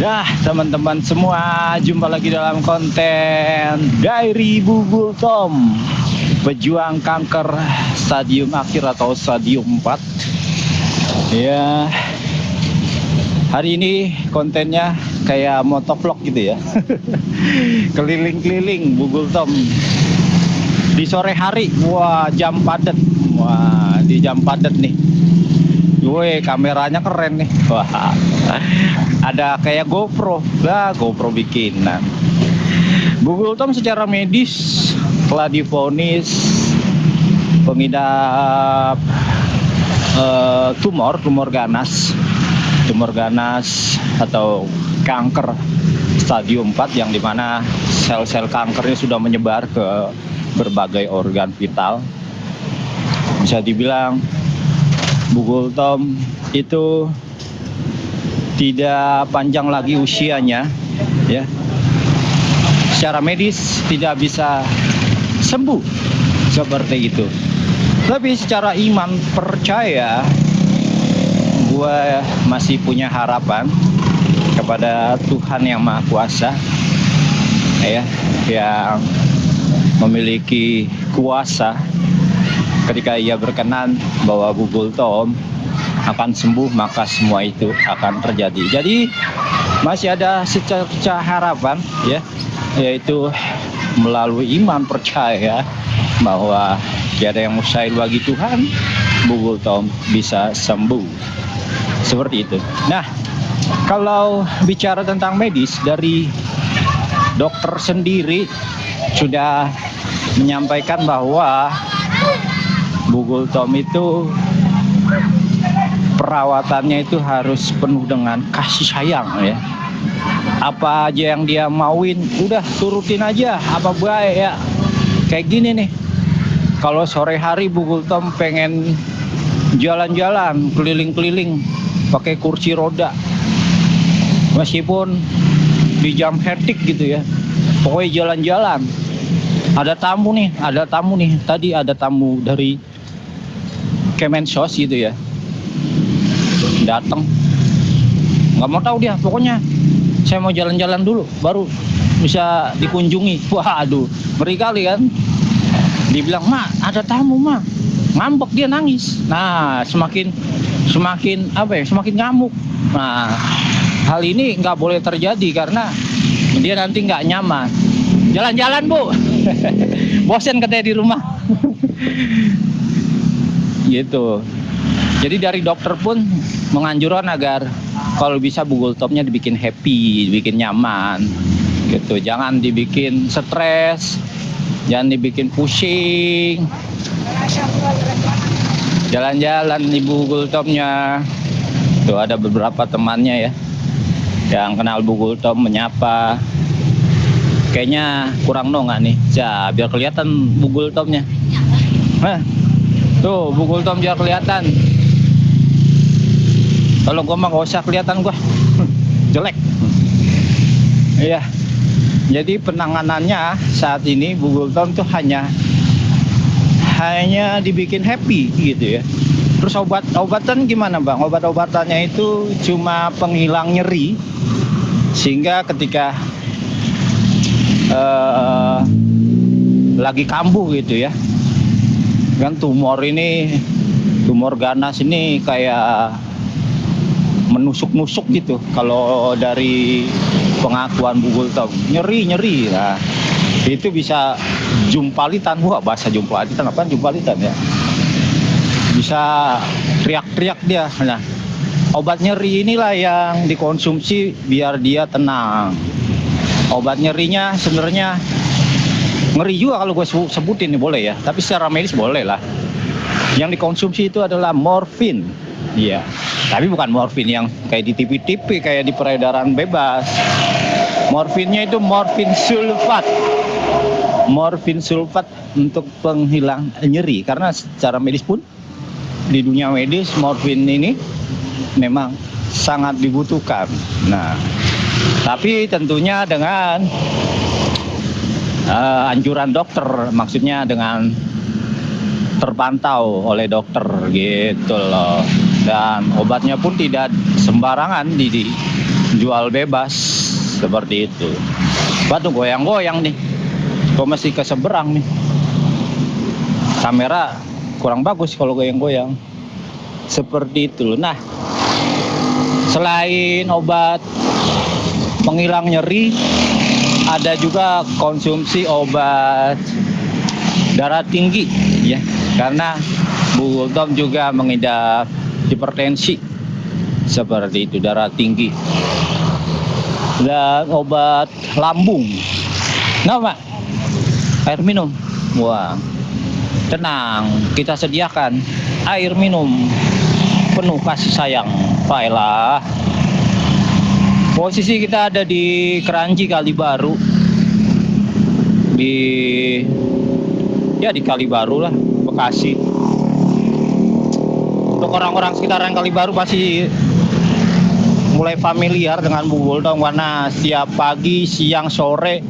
Nah, teman-teman semua, jumpa lagi dalam konten Diary Bugul Tom, pejuang kanker stadium akhir atau stadium 4. Ya, hari ini kontennya kayak motovlog gitu ya. Keliling-keliling Bugul Tom di sore hari. Wah, jam padat. Wah, di jam padat nih. Woi, kameranya keren nih. Wah, ada kayak GoPro. Lah, GoPro bikinan. Bugul Tom secara medis telah divonis pengidap tumor ganas atau kanker stadium 4, yang dimana sel-sel kankernya sudah menyebar ke berbagai organ vital. Bisa dibilang Bugul Tom itu tidak panjang lagi usianya, ya. Secara medis tidak bisa sembuh seperti itu. Tapi secara iman percaya, gue masih punya harapan kepada Tuhan yang Maha Kuasa, ya, yang memiliki kuasa. Ketika Ia berkenan bahwa Bugul Tom akan sembuh, maka semua itu akan terjadi. Jadi masih ada secercah harapan, ya, yaitu melalui iman percaya bahwa tiada yang mustahil bagi Tuhan. Bugul Tom bisa sembuh. Seperti itu. Nah, kalau bicara tentang medis, dari dokter sendiri sudah menyampaikan bahwa Bugul Tom itu perawatannya itu harus penuh dengan kasih sayang, ya. Apa aja yang dia mauin, udah turutin aja, apa baik, ya. Kayak gini nih, kalau sore hari Bugul Tom pengen jalan-jalan, keliling-keliling pakai kursi roda, meskipun di jam hektik gitu, ya. Pokoknya jalan-jalan. Ada tamu nih. Tadi ada tamu dari Kemensos gitu, ya. Datang, nggak mau tahu dia, pokoknya saya mau jalan-jalan dulu baru bisa dikunjungi. Wah, aduh, ngeri kali kan. Dibilang, "Mak, ada tamu, Mak." Ngambek, dia nangis. Nah, semakin semakin ngamuk. Nah, hal ini nggak boleh terjadi karena dia nanti nggak nyaman. Jalan-jalan, Bu. Bosen katanya di rumah. Gitu. Jadi dari dokter pun menganjurkan agar kalau bisa Bugul Tomnya dibikin happy, dibikin nyaman, gitu. Jangan dibikin stres, jangan dibikin pusing. Jalan-jalan nih Bugul Tomnya. Tuh ada beberapa temannya, ya, yang kenal Bugul Tom menyapa. Kayaknya kurang nongak nih. Ya, biar kelihatan Bugul Tomnya. Nah, tuh Bugul Tom biar kelihatan. Kalau gua mah gak usah kelihatan, gua jelek. Iya. Jadi penanganannya saat ini Bugul Tom tuh hanya dibikin happy gitu, ya. Terus obatan gimana, Bang? Obat-obatannya itu cuma penghilang nyeri, sehingga ketika lagi kambuh gitu, ya. Kan tumor ganas ini kayak menusuk-nusuk gitu. Kalau dari pengakuan Bugul Tom, nyeri. Nah, itu bisa jumpalitan. Wah, bahasa jumpalitan apa? Jumpalitan, ya. Bisa teriak-teriak dia. Nah, obat nyeri inilah yang dikonsumsi biar dia tenang. Obat nyerinya sebenarnya ngeri juga kalau gue sebutin nih, boleh ya? Tapi secara medis boleh lah. Yang dikonsumsi itu adalah morfin. Iya, tapi bukan morfin yang kayak di TV-TV, kayak di peredaran bebas. Morfinnya itu morfin sulfat. Morfin sulfat untuk penghilang nyeri. Karena secara medis pun, di dunia medis, morfin ini memang sangat dibutuhkan. Nah, tapi tentunya dengan anjuran dokter, maksudnya dengan terpantau oleh dokter gitu loh. Dan obatnya pun tidak sembarangan jual bebas seperti itu. Batu goyang-goyang nih, kok masih ke seberang nih. Kamera kurang bagus kalau goyang-goyang seperti itu. Nah, selain obat penghilang nyeri, ada juga konsumsi obat darah tinggi ya, karena Bu Gultom juga mengidap hipertensi seperti itu, darah tinggi, dan obat lambung. Nah Pak, air minum, wah tenang, kita sediakan air minum penuh kasih sayang. Baiklah, posisi kita ada di Kranji Kalibaru, di Kalibaru lah, Bekasi. Untuk orang-orang sekitaran Kalibaru pasti mulai familiar dengan Bu Gultom, karena setiap pagi, siang, sore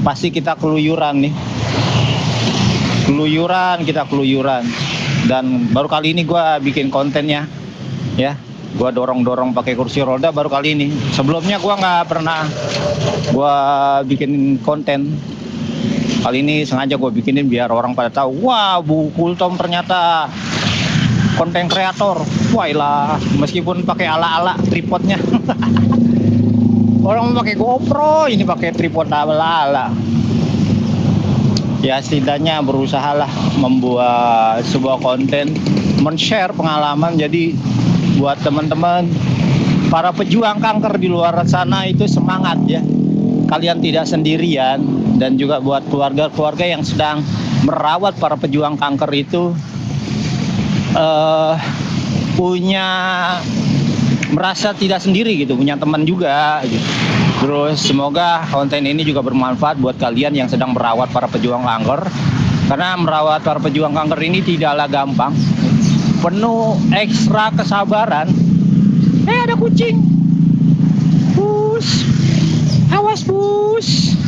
pasti kita keluyuran nih. Kita keluyuran. Dan baru kali ini gue bikin kontennya ya. Gue dorong-dorong pakai kursi roda baru kali ini. Sebelumnya gue nggak pernah gue bikin konten. Kali ini sengaja gue bikinin biar orang pada tahu, wah Bu Gultom ternyata konten kreator. Wailah, meskipun pakai ala-ala tripodnya. Orang pakai GoPro, ini pakai tripod ala-ala. Ya setidaknya berusahalah membuat sebuah konten, men-share pengalaman. Jadi buat teman-teman para pejuang kanker di luar sana itu semangat ya. Kalian tidak sendirian, dan juga buat keluarga-keluarga yang sedang merawat para pejuang kanker itu merasa tidak sendiri gitu, punya teman juga gitu. Terus semoga konten ini juga bermanfaat buat kalian yang sedang merawat para pejuang kanker, karena merawat para pejuang kanker ini tidaklah gampang, penuh ekstra kesabaran. Ada kucing, Pus, awas Pus,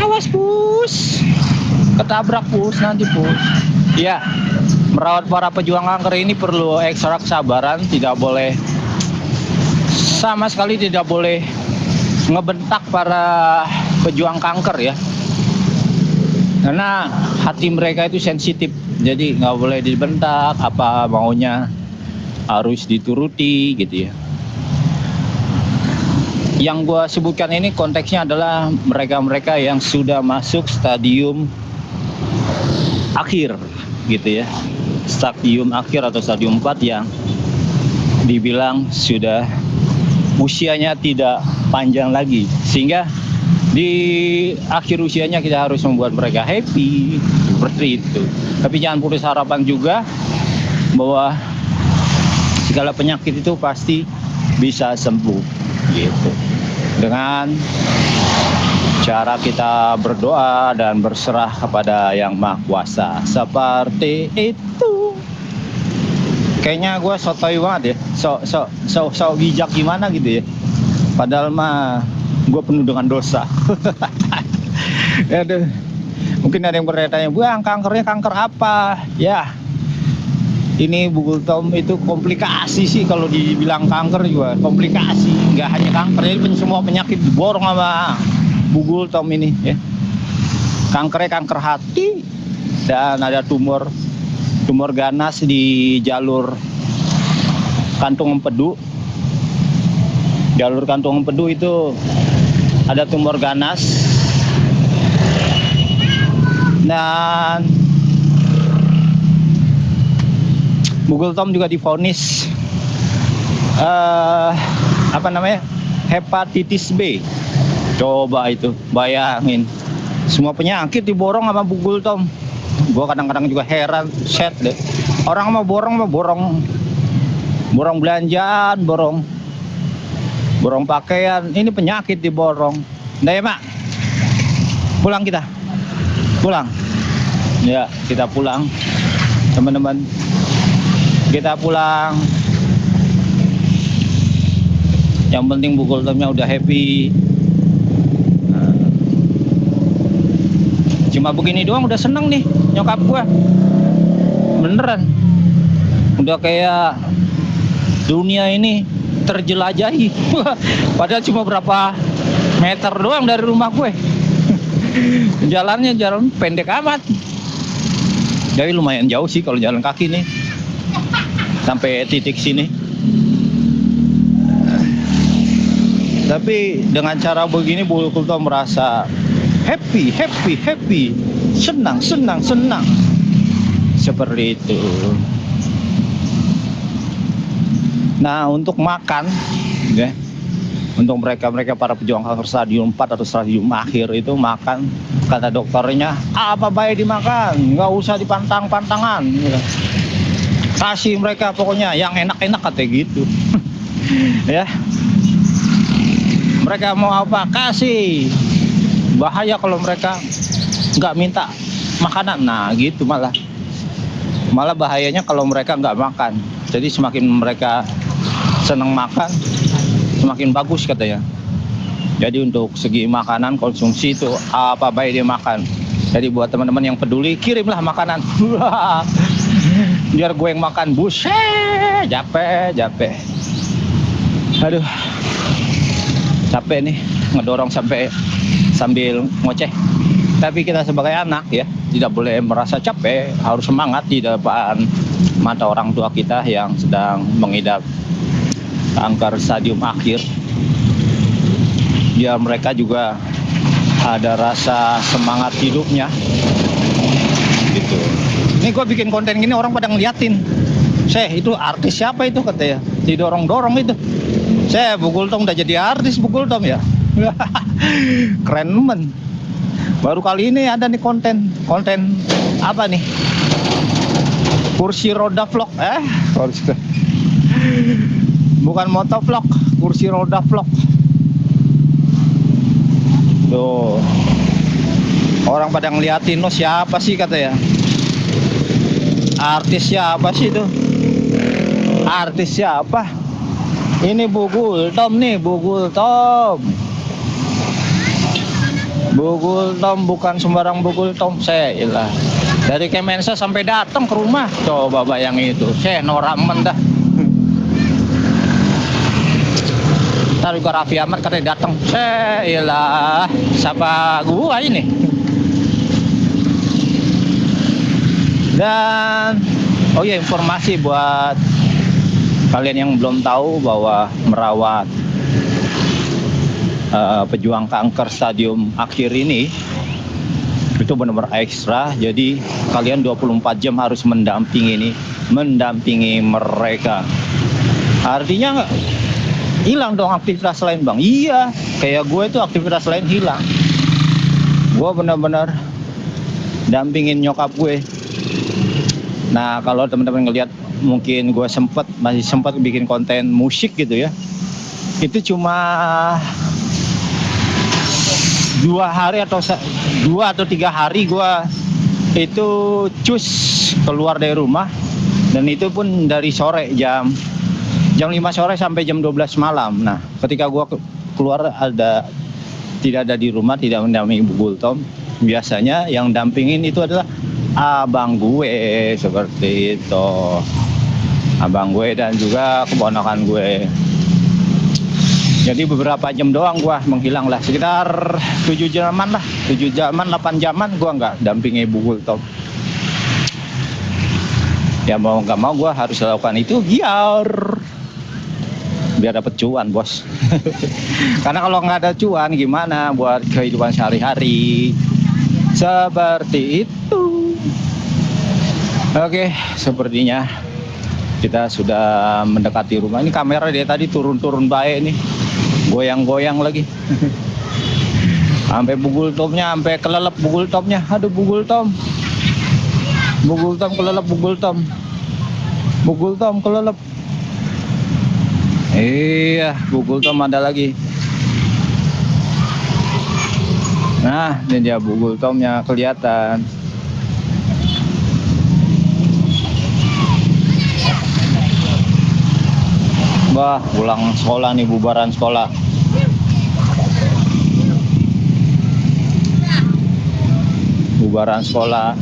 awas Pus, ketabrak Pus nanti Pus. Ya, merawat para pejuang kanker ini perlu ekstra kesabaran, tidak boleh, sama sekali tidak boleh ngebentak para pejuang kanker ya, karena hati mereka itu sensitif, jadi nggak boleh dibentak, apa maunya harus dituruti gitu ya. Yang gue sebutkan ini konteksnya adalah mereka-mereka yang sudah masuk stadium akhir gitu ya, stadium akhir atau stadium 4 yang dibilang sudah usianya tidak panjang lagi, sehingga di akhir usianya kita harus membuat mereka happy seperti itu. Tapi jangan putus harapan juga bahwa segala penyakit itu pasti bisa sembuh gitu, dengan cara kita berdoa dan berserah kepada Yang Maha Kuasa seperti itu. Kayaknya gue sotoy banget ya, so bijak gimana gitu ya, padahal mah gue penuh dengan dosa. Aduh, mungkin ada yang bertanya, Bang, kankernya kanker apa? Ya, ini Bu Gultom itu komplikasi sih, kalau dibilang kanker juga komplikasi, nggak hanya kanker, jadi semua penyakit diborong sama Bu Gultom ini ya. Kankernya kanker hati, dan ada tumor ganas di jalur kantung empedu. Jalur kantung empedu itu ada tumor ganas, dan Bu Gultom juga divonis hepatitis B. Coba itu bayangin, semua penyakit diborong sama Bu Gultom. Gua kadang-kadang juga heran, set deh. Orang mau borong belanjaan, borong pakaian, ini penyakit diborong. Nah ya Mak, pulang kita, pulang. Ya kita pulang, teman-teman. Kita pulang. Yang penting Bu Gultomnya udah happy. Cuma begini doang udah seneng nih nyokap gua, beneran. Udah kayak dunia ini terjelajahi. Padahal cuma berapa meter doang dari rumah gue. Jalannya jalan pendek amat. Jadi lumayan jauh sih kalau jalan kaki nih sampai titik sini. Tapi dengan cara begini Bu Kultom merasa happy, senang. Seperti itu. Nah, untuk makan, ya, untuk mereka para pejuang kanker stadium 4 atau stadium akhir itu makan, kata dokternya, apa baik dimakan, nggak usah dipantang-pantangan. Kasih mereka pokoknya yang enak-enak katanya gitu. Ya, mereka mau apa kasih. Bahaya kalau mereka nggak minta makanan. Nah, gitu malah bahayanya kalau mereka nggak makan. Jadi semakin mereka senang makan, semakin bagus katanya. Jadi untuk segi makanan konsumsi itu apa baik dia makan. Jadi buat teman-teman yang peduli, kirimlah makanan. Biar gue yang makan. Buset, capek. Aduh, capek nih ngedorong sambil ngoceh. Tapi kita sebagai anak ya tidak boleh merasa capek, harus semangat di depan mata orang tua kita yang sedang mengidap kanker stadium akhir. Biar mereka juga ada rasa semangat hidupnya. Gitu. Ini gue bikin konten gini orang pada ngeliatin. Itu artis siapa itu katanya? Didorong-dorong itu. Bu Kultom udah jadi artis Bu Kultom ya. Keren men. Baru kali ini ada nih konten apa nih? Kursi roda vlog. Bukan motovlog, kursi roda vlog. Tuh. Orang pada ngeliatin, lo siapa sih katanya? Artis siapa sih itu? Artis siapa? Ini Bu Kultom nih, Bu Kultom. Bu Kultom bukan sembarang Bu Kultom, lah. Dari Kemensa sampai datang ke rumah. Coba bayangin itu. Noramen dah. Ntar juga Raffi Ahmad katanya datang. Lah. Siapa gua ini? Dan oh ya, informasi buat kalian yang belum tahu bahwa merawat pejuang kanker stadium akhir ini itu benar-benar ekstra. Jadi kalian 24 jam harus mendampingi mereka. Artinya hilang dong aktivitas lain bang. Iya, kayak gue itu aktivitas lain hilang. Gue benar-benar dampingin nyokap gue. Nah, kalau teman-teman ngelihat mungkin gue masih sempat bikin konten musik gitu ya. Itu cuma 2 atau 3 hari gue itu cus keluar dari rumah, dan itu pun dari sore jam 5 sore sampai jam 12 malam. Nah, ketika gue keluar tidak ada di rumah, tidak mendampingi Bu Kultom, biasanya yang dampingin itu adalah abang gue, seperti itu. Abang gue dan juga keponakan gue. Jadi beberapa jam doang gua menghilang lah, sekitar 7 jaman, 8 jaman gua nggak dampingi Bu Kultom. Ya mau nggak mau gua harus lakukan itu biar dapat cuan bos. Karena kalau nggak ada cuan gimana buat kehidupan sehari-hari, seperti itu. Oke, sepertinya kita sudah mendekati rumah. Ini kamera dia tadi turun baik nih, goyang-goyang lagi. Sampai Bu Kultomnya, sampai kelelep Bu Kultomnya. Aduh Bu Kultom kelelep, Bu Kultom kelelep. Iya, Bu Kultom ada lagi. Nah, ini dia Bu Kultomnya kelihatan. Wah, pulang sekolah nih, bubaran sekolah. Bubaran sekolah.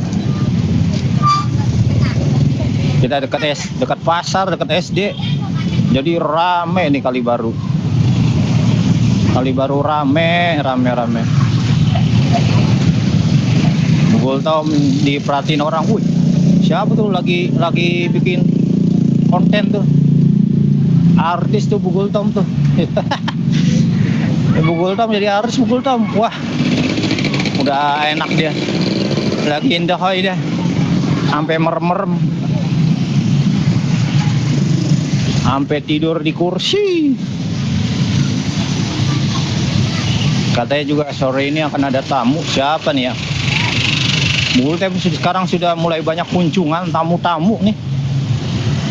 Kita dekat pasar, dekat SD. Jadi rame nih Kali Baru. Kali Baru rame. Bugul Tom diperhatiin orang. Wih, siapa tuh lagi bikin konten tuh? Artis tuh Bugul Tom tuh. Bugul Tom jadi artis Bugul Tom. Wah, udah enak dia. Lagi indah dia. Sampai merem-merem. Sampai tidur di kursi. Katanya juga sore ini akan ada tamu. Siapa nih ya? Bugul Tom sekarang sudah mulai banyak kunjungan tamu-tamu nih.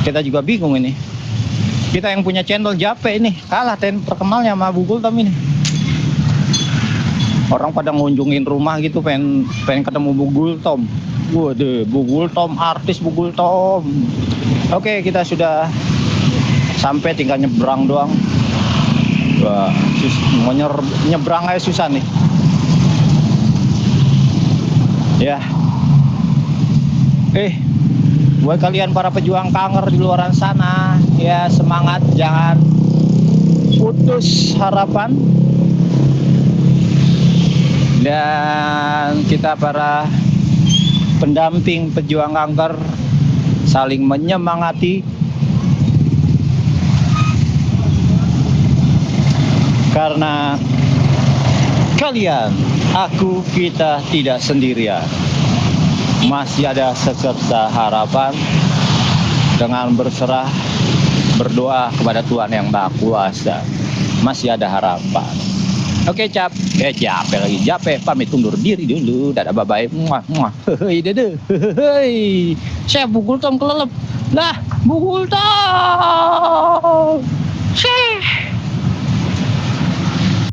Kita juga bingung ini. Kita yang punya channel Jape ini kalah terkenalnya sama Bugul Tom ini. Orang pada ngunjungin rumah gitu, pengen ketemu Bugul Tom. Waduh, Bugul Tom, artis Bugul Tom. Oke, kita sudah sampai, tinggal nyebrang doang. Wah, mau nyebrang aja susah nih. Ya. Buat kalian para pejuang kanker di luar sana, ya semangat, jangan putus harapan. Dan kita para pendamping pejuang kanker saling menyemangati. Karena kalian, aku, kita tidak sendirian. Masih ada secerca harapan dengan berserah, berdoa kepada Tuhan yang Maha Kuasa. Masih ada harapan. Oke, Jape lagi. Jape pamit undur diri dulu. Dadah, bye-bye. Hei, dadah. Hei. Saya Bugul Tom kelelep. Lah, Bugul Tom.